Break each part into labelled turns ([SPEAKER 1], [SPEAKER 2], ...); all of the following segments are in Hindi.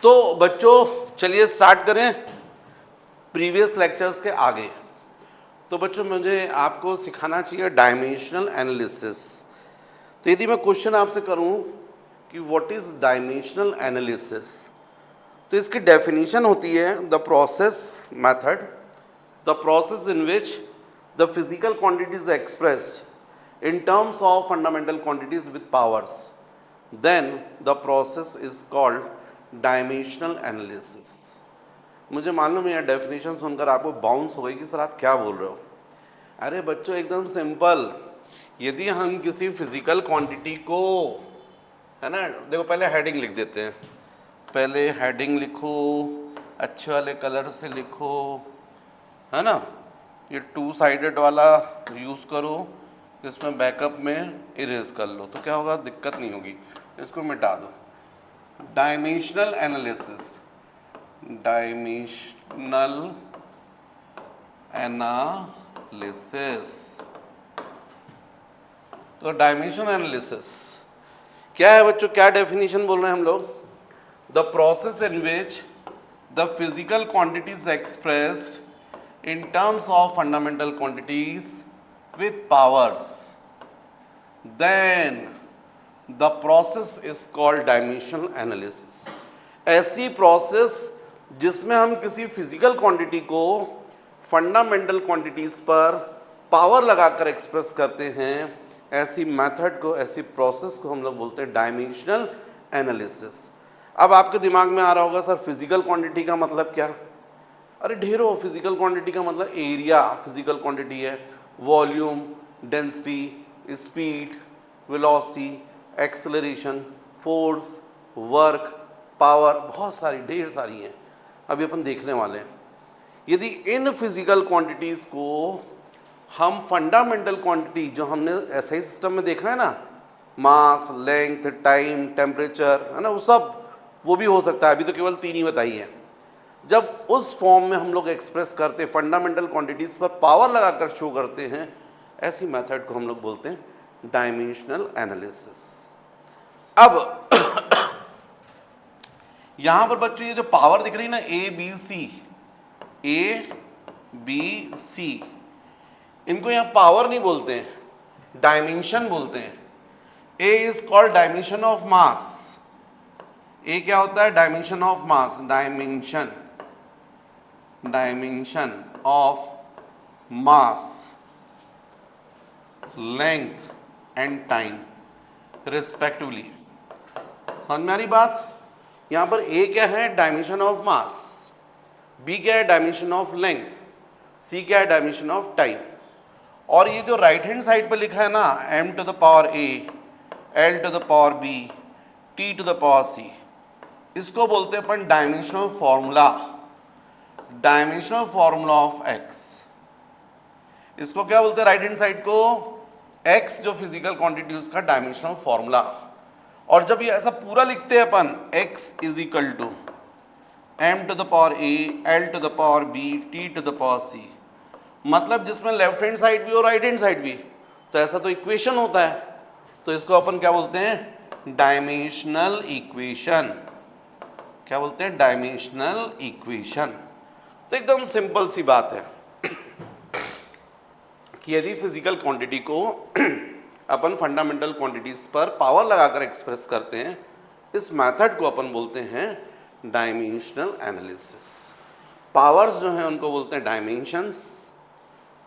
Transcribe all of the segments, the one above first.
[SPEAKER 1] तो बच्चों चलिए स्टार्ट करें प्रीवियस लेक्चर्स के आगे। तो बच्चों मुझे आपको सिखाना चाहिए डायमेंशनल एनालिसिस। तो यदि मैं क्वेश्चन आपसे करूं कि व्हाट इज डायमेंशनल एनालिसिस, तो इसकी डेफिनेशन होती है the process method, the process in which the physical quantities expressed in terms of fundamental quantities with powers, then the process is called dimensional analysis. मुझे मालूम है यह डेफिनेशन सुनकर आपको बाउंस हो गई कि सर आप क्या बोल रहे हो। अरे बच्चों एकदम सिंपल, यदि हम किसी फिजिकल क्वांटिटी को, है ना, देखो पहले हेडिंग लिख देते हैं, पहले हेडिंग लिखो, अच्छे वाले कलर से लिखो, है ना, ये 2 साइडेड वाला यूज़ करो, जिसमें बैकअप में इरेज कर लो तो क्या होगा, दिक्कत नहीं होगी, इसको मिटा दो। Dimensional analysis, dimensional analysis. तो डायमेंशनल एनालिसिस क्या है बच्चों, क्या डेफिनेशन बोल रहे हैं हम लोग, the process in which the physical quantities expressed in terms of fundamental quantities with powers, then the process is called dimensional analysis. ऐसी प्रोसेस जिसमें हम किसी फिजिकल क्वांटिटी को फंडामेंटल क्वांटिटीज पर पावर लगाकर एक्सप्रेस करते हैं, ऐसी मेथड को, ऐसी प्रोसेस को हम लोग बोलते हैं डायमेंशनल एनालिसिस। अब आपके दिमाग में आ रहा होगा सर फिजिकल क्वांटिटी का मतलब क्या। अरे ढेरों, फिजिकल क्वांटिटी का मतलब एरिया फिजिकल क्वांटिटी है, volume, density, speed, velocity, acceleration, force, work, power, बहुत सारी, ढेर सारी हैं, अभी अपन देखने वाले हैं। यदि इन फिजिकल क्वांटिटीज़ को हम फंडामेंटल क्वांटिटी जो हमने एसआई सिस्टम में देखा है ना, मास, लेंथ, टाइम, टेम्परेचर, है ना, वो सब, वो भी हो सकता है, अभी तो केवल 3 ही बताई है। जब उस फॉर्म में हम लोग एक्सप्रेस करते, फंडामेंटल क्वांटिटीज़ पर पावर लगाकर शो करते हैं, ऐसी मेथड को हम लोग बोलते हैं डायमेंशनल एनालिसिस। अब यहां पर बच्चों ये जो पावर दिख रही है ना, ए बी सी, इनको यहां पावर नहीं बोलते हैं, डायमेंशन बोलते हैं। A is called dimension of mass. A क्या होता है, dimension of mass, dimension of mass, length and time respectively. समझ में आ रही बात। यहां पर ए क्या है, डायमेंशन ऑफ मास, बी क्या है, डायमेंशन ऑफ लेंथ, सी क्या है, डायमेंशन ऑफ टाइम। और ये जो राइट हैंड साइड पे लिखा है ना, m to the power a, l to the power b, t to the power c, इसको बोलते हैं अपन dimensional formula, dimensional formula of x। इसको क्या बोलते हैं राइट हैंड साइड को, x जो फिजिकल क्वांटिटी उसका डायमेंशनल फॉर्मूला। और जब ये ऐसा पूरा लिखते हैं अपन, x is equal to m to the power a, l to the power b, t to the power c, मतलब जिसमें लेफ्ट हैंड साइड भी और राइट हैंड साइड भी, तो ऐसा तो इक्वेशन होता है, तो इसको अपन क्या बोलते हैं, डायमेंशनल इक्वेशन। क्या बोलते हैं, डायमेंशनल इक्वेशन। तो एकदम सिंपल सी बात है कि यदि फिजिकल क्वांटिटी को अपन फंडामेंटल क्वांटिटीज पर पावर लगाकर एक्सप्रेस करते हैं, इस मेथड को अपन बोलते हैं डायमेंशनल एनालिसिस। पावर्स जो हैं उनको बोलते हैं डायमेंशंस।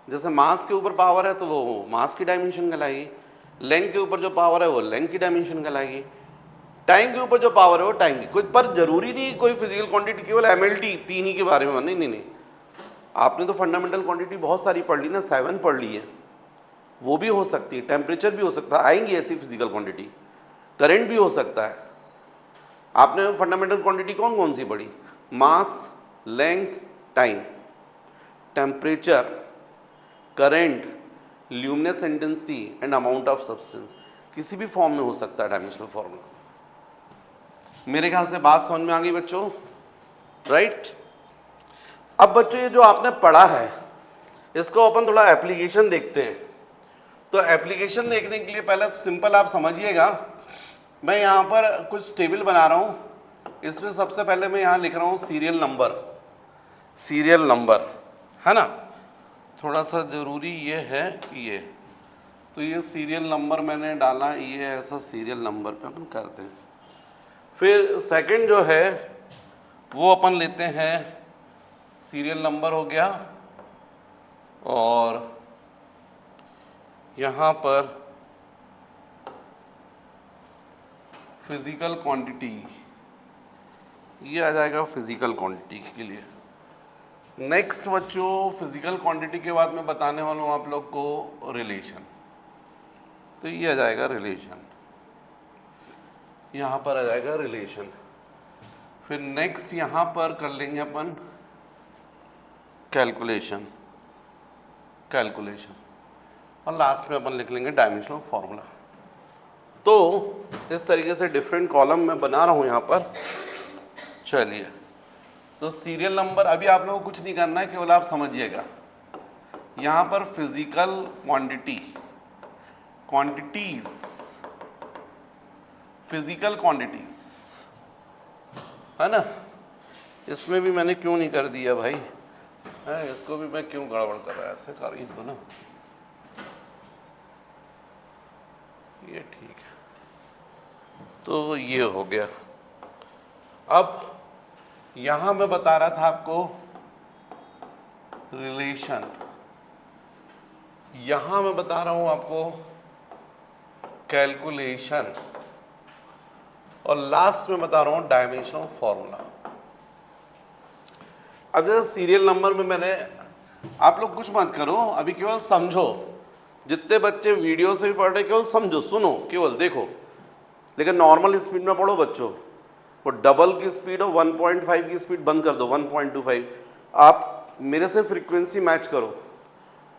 [SPEAKER 1] जैसे मास के ऊपर पावर है तो वो मास की डायमेंशन कहलाएगी, लेंथ के ऊपर जो पावर है वो लेंथ की डायमेंशन कहलाएगी, टाइम के ऊपर जो पावर है वो टाइम की। कोई पर जरूरी नहीं कोई फिजिकल क्वांटिटी केवल एमएलटी 3 ही के बारे में, नहीं, आपने तो फंडामेंटल क्वांटिटी बहुत सारी पढ़ ली ना, 7 पढ़ ली है, वो भी हो सकती है, टेम्परेचर भी हो सकता है, आएंगी ऐसी फिजिकल क्वांटिटी, करंट भी हो सकता है। आपने फंडामेंटल क्वांटिटी कौन कौन सी पढ़ी, mass, length, time, temperature, current, luminous intensity and amount of substance, किसी भी फॉर्म में हो सकता है डायमेंशनल फॉर्मूला। मेरे ख्याल से बात समझ में आ गई बच्चों, राइट। अब बच्चों ये जो आपने पढ़ा है इसको अपन थोड़ा एप्लीकेशन देखते हैं। तो एप्लीकेशन देखने के लिए पहले सिंपल आप समझिएगा, मैं यहाँ पर कुछ टेबल बना रहा हूँ इसमें सबसे पहले मैं यहाँ लिख रहा हूँ सीरियल नंबर, है ना। थोड़ा सा ज़रूरी ये है कि ये, तो ये सीरियल नंबर मैंने डाला, ये ऐसा सीरियल नंबर पे अपन करते हैं। फिर सेकंड जो है वो अपन लेते हैं, सीरियल नंबर हो गया, और यहाँ पर फिजिकल क्वांटिटी, ये आ जाएगा फिजिकल क्वांटिटी के लिए। नेक्स्ट बच्चों, फिजिकल क्वांटिटी के बाद मैं बताने वाला हूँ आप लोग को रिलेशन, तो ये आ जाएगा रिलेशन, यहाँ पर आ जाएगा रिलेशन। फिर नेक्स्ट यहाँ पर कर लेंगे अपन कैलकुलेशन, और लास्ट में अपन लिख लेंगे डायमेंशनल फॉर्मूला। तो इस तरीके से डिफरेंट कॉलम मैं बना रहा हूँ यहाँ पर। चलिए, तो सीरियल नंबर अभी आप लोगों को कुछ नहीं करना है, केवल आप समझिएगा यहाँ पर फिजिकल फिजिकल क्वांटिटीज, है ना। इसमें भी मैंने क्यों नहीं कर दिया भाई, है, इसको भी मैं क्यों गड़बड़ कर रहा है, ऐसे कर ही दो ना, ये ठीक है। तो ये हो गया। अब यहां मैं बता रहा था आपको रिलेशन, यहां मैं बता रहा हूं आपको कैलकुलेशन, और लास्ट में बता रहा हूं डायमेंशनल फॉर्मूला। अब जैसे सीरियल नंबर में मैंने, आप लोग कुछ मत करो अभी, केवल समझो। जितने बच्चे वीडियो से भी पढ़ रहे केवल समझो, सुनो, केवल देखो, लेकिन नॉर्मल स्पीड में पढ़ो बच्चों। वो डबल की स्पीड हो, 1.5 की स्पीड बंद कर दो, 1.25। आप मेरे से फ्रीक्वेंसी मैच करो।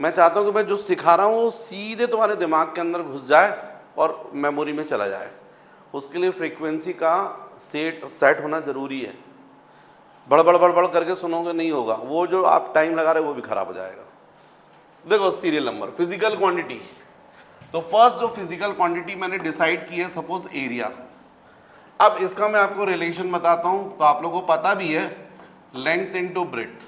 [SPEAKER 1] मैं चाहता हूँ कि मैं जो सिखा रहा हूँ वो सीधे तुम्हारे दिमाग के अंदर घुस जाए और मेमोरी में चला जाए। उसके लिए फ्रीक्वेंसी का सेट होना ज़रूरी है। बड़बड़ करके सुनोगे नहीं होगा, वो जो आप टाइम लगा रहे हो वो भी खराब हो जाएगा। देखो सीरियल नंबर, फिजिकल क्वांटिटी, तो फर्स्ट जो फिजिकल क्वांटिटी मैंने डिसाइड की है, सपोज एरिया। अब इसका मैं आपको रिलेशन बताता हूं, तो आप लोगों को पता भी है लेंथ इनटू ब्रेड्थ,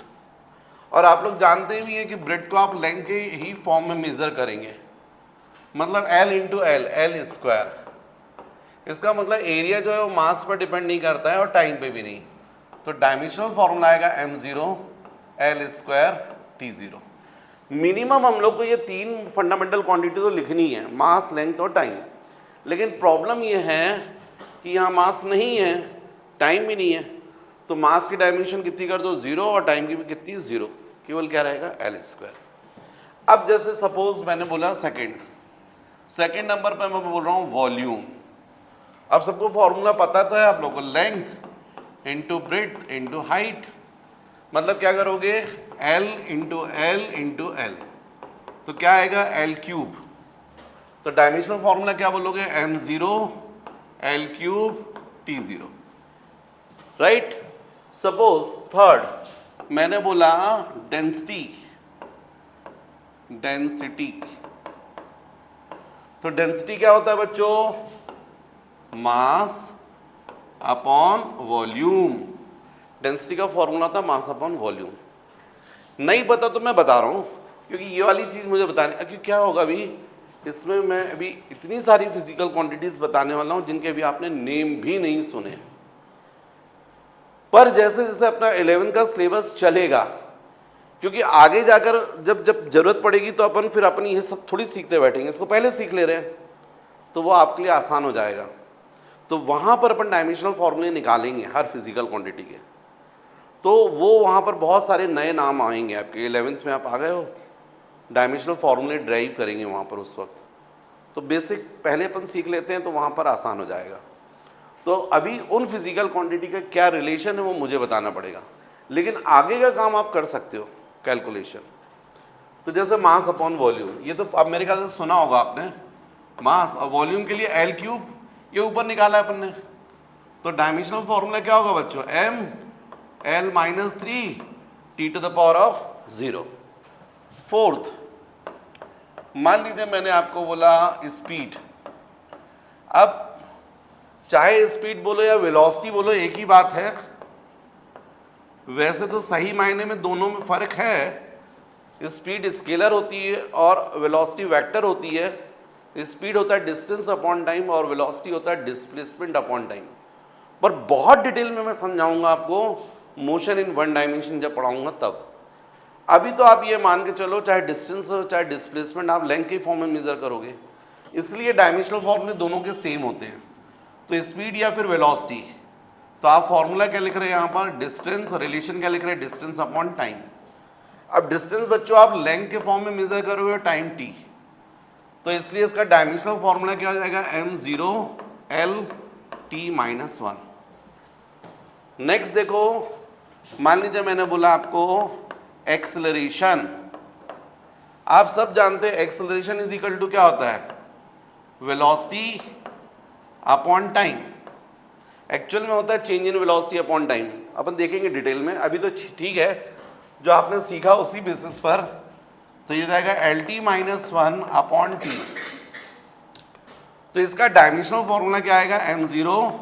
[SPEAKER 1] और आप लोग जानते भी हैं कि ब्रेड्थ को आप लेंथ के ही फॉर्म में मेजर करेंगे, मतलब L इंटू एल स्क्वायर। इसका मतलब एरिया जो है वो मास पर डिपेंड नहीं करता है और टाइम पे भी नहीं। तो डायमेंशनल फॉर्मूला आएगा m0 L square T0। Minimum हम लोग को ये तीन फंडामेंटल क्वांटिटी तो लिखनी है, मास, लेंथ और टाइम। लेकिन प्रॉब्लम ये है कि यहाँ मास नहीं है, टाइम भी नहीं है, तो मास की डायमेंशन कितनी कर दो, 0, और टाइम की भी कितनी, 0, केवल क्या रहेगा, L स्क्वायर। अब जैसे सपोज मैंने बोला सेकेंड नंबर पर मैं बोल रहा हूँ वॉल्यूम। अब सबको फॉर्मूला पता तो है आप लोगों को, length into breadth into height, मतलब क्या करोगे, L इंटू एल, तो क्या आएगा, L क्यूब। तो डायमेंशनल फॉर्मूला क्या बोलोगे, m0 L cube T0, right. Suppose third मैंने बोला डेंसिटी, तो डेंसिटी क्या होता है बच्चों, मास अपॉन वॉल्यूम। डेंसिटी का फॉर्मूला था मास अपॉन वॉल्यूम। नहीं पता तो मैं बता रहा हूं, क्योंकि ये वाली चीज मुझे बतानी, क्योंकि क्या होगा अभी इसमें, मैं अभी इतनी सारी फिजिकल क्वांटिटीज बताने वाला हूं जिनके अभी आपने नेम भी नहीं सुने। पर जैसे जैसे अपना 11 का सिलेबस चलेगा, क्योंकि आगे जाकर जब जरूरत पड़ेगी तो अपन फिर अपनी ये सब थोड़ी सीखते बैठेंगे, इसको पहले सीख ले रहे हैं तो वो आपके लिए आसान हो जाएगा। तो वहाँ पर अपन डायमेंशनल फॉर्मूले निकालेंगे हर फिजिकल क्वांटिटी के, तो वो वहाँ पर बहुत सारे नए नाम आएंगे आपके। 11th में आप आ गए हो, डायमेंशनल फॉर्मूले ड्राइव करेंगे वहाँ पर उस वक्त, तो बेसिक पहले अपन सीख लेते हैं तो वहाँ पर आसान हो जाएगा। तो अभी उन फिजिकल क्वांटिटी का क्या रिलेशन है वो मुझे बताना पड़ेगा, लेकिन आगे का काम आप कर सकते हो, कैलकुलेशन। तो जैसे मास अपॉन वॉल्यूम, ये तो अब मेरे ख्याल से सुना होगा आपने, मास और वॉल्यूम के लिए L क्यूब, ये ऊपर निकाला है अपन ने। तो डायमेंशनल फॉर्मूला क्या होगा बच्चों, m L minus 3 T to the power of 0। Fourth, मान लीजिए मैंने आपको बोला स्पीड। अब चाहे स्पीड बोलो या वेलोसिटी बोलो एक ही बात है। वैसे तो सही मायने में दोनों में फर्क है। स्पीड स्केलर होती है और वेलोसिटी वेक्टर होती है। स्पीड होता है डिस्टेंस अपॉन टाइम और वेलोसिटी होता है डिस्प्लेसमेंट अपॉन टाइम। पर बहुत डिटेल में मैं समझाऊंगा आपको मोशन इन वन डायमेंशन जब पढ़ाऊंगा तब। अभी तो आप ये मान के चलो चाहे डिस्टेंस हो चाहे डिस्प्लेसमेंट आप लेंथ के फॉर्म में मेजर करोगे, इसलिए डायमेंशनल फॉर्मूले दोनों के सेम होते हैं। तो स्पीड या फिर वेलोसिटी, तो आप फॉर्मूला क्या लिख रहे हैं यहाँ पर, डिस्टेंस, रिलेशन क्या लिख रहे हैं, डिस्टेंस अपॉन टाइम। अब डिस्टेंस बच्चों आप लेंथ के फॉर्म में मेजर करोगे टाइम टी, तो इसलिए इसका डायमेंशनल फॉर्मूला क्या हो जाएगा, m0 l t minus 1। Next देखो, मान लीजिए मैंने बोला आपको एक्सेलरेशन। आप सब जानते हैं एक्सेलरेशन इज इक्वल टू क्या होता है, वेलोसिटी अपॉन टाइम। एक्चुअल में होता है change in velocity upon time. अपन देखेंगे डिटेल में, अभी तो ठीक है जो आपने सीखा उसी बेसिस पर। तो ये जाएगा L T minus 1 upon T. तो इसका डायमेंशनल फॉर्मूला क्या आएगा, m0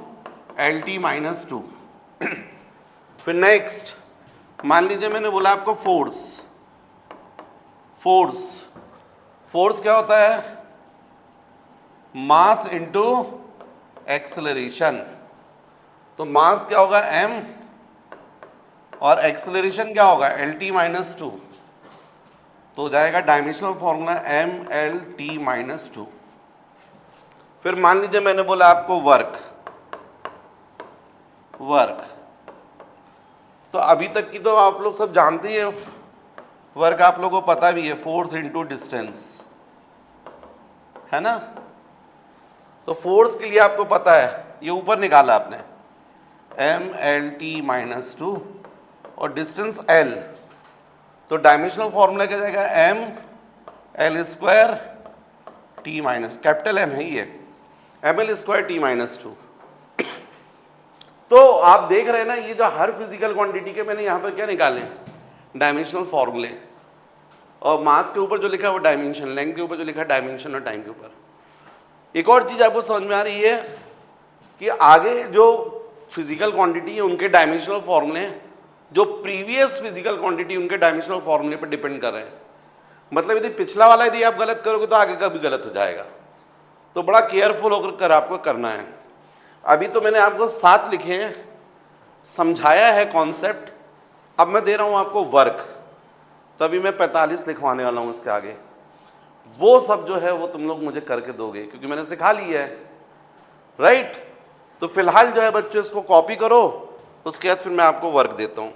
[SPEAKER 1] एल टी माइनस 2। फिर नेक्स्ट मान लीजिए मैंने बोला आपको फोर्स। फोर्स क्या होता है, मास इंटू एक्सेलरेशन। तो मास क्या होगा m और एक्सेलरेशन क्या होगा एल टी माइनस 2। तो हो जाएगा dimensional formula m l t minus 2। फिर मान लीजिए मैंने बोला आपको वर्क। तो अभी तक की तो आप लोग सब जानते ही है, वर्क आप लोगों को पता भी है, फोर्स इंटू डिस्टेंस, है ना। तो फोर्स के लिए आपको पता है, ये ऊपर निकाला आपने m l t माइनस 2 और डिस्टेंस l। तो डायमेंशनल फॉर्मूला क्या जाएगा, m l square t minus, capital M है ये, ml स्क्वायर t माइनस 2। तो आप देख रहे हैं ना, ये जो हर फिजिकल क्वांटिटी के मैंने यहाँ पर क्या निकाले, डायमेंशनल फॉर्मूले। और मास के ऊपर जो लिखा है वो डायमेंशन, लेंथ के ऊपर जो लिखा है डायमेंशन और टाइम के ऊपर। एक और चीज़ आपको समझ में आ रही है कि आगे जो फिजिकल क्वांटिटी है उनके डायमेंशनल फॉर्मूले जो प्रीवियस फिजिकल क्वांटिटी उनके डायमेंशनल फॉर्मूले पर डिपेंड कर रहे हैं। मतलब यदि पिछला वाला यदि आप गलत करोगे तो आगे का भी गलत हो जाएगा। तो बड़ा केयरफुल होकर आपको करना है। अभी तो मैंने आपको 7 लिखे हैं, समझाया है कॉन्सेप्ट। अब मैं दे रहा हूं आपको वर्क, तो अभी मैं 45 लिखवाने वाला हूं इसके आगे। वो सब जो है वो तुम लोग मुझे करके दोगे क्योंकि मैंने सिखा लिया है, राइट। तो फिलहाल जो है बच्चों इसको कॉपी करो, उसके बाद फिर मैं आपको वर्क देता हूं।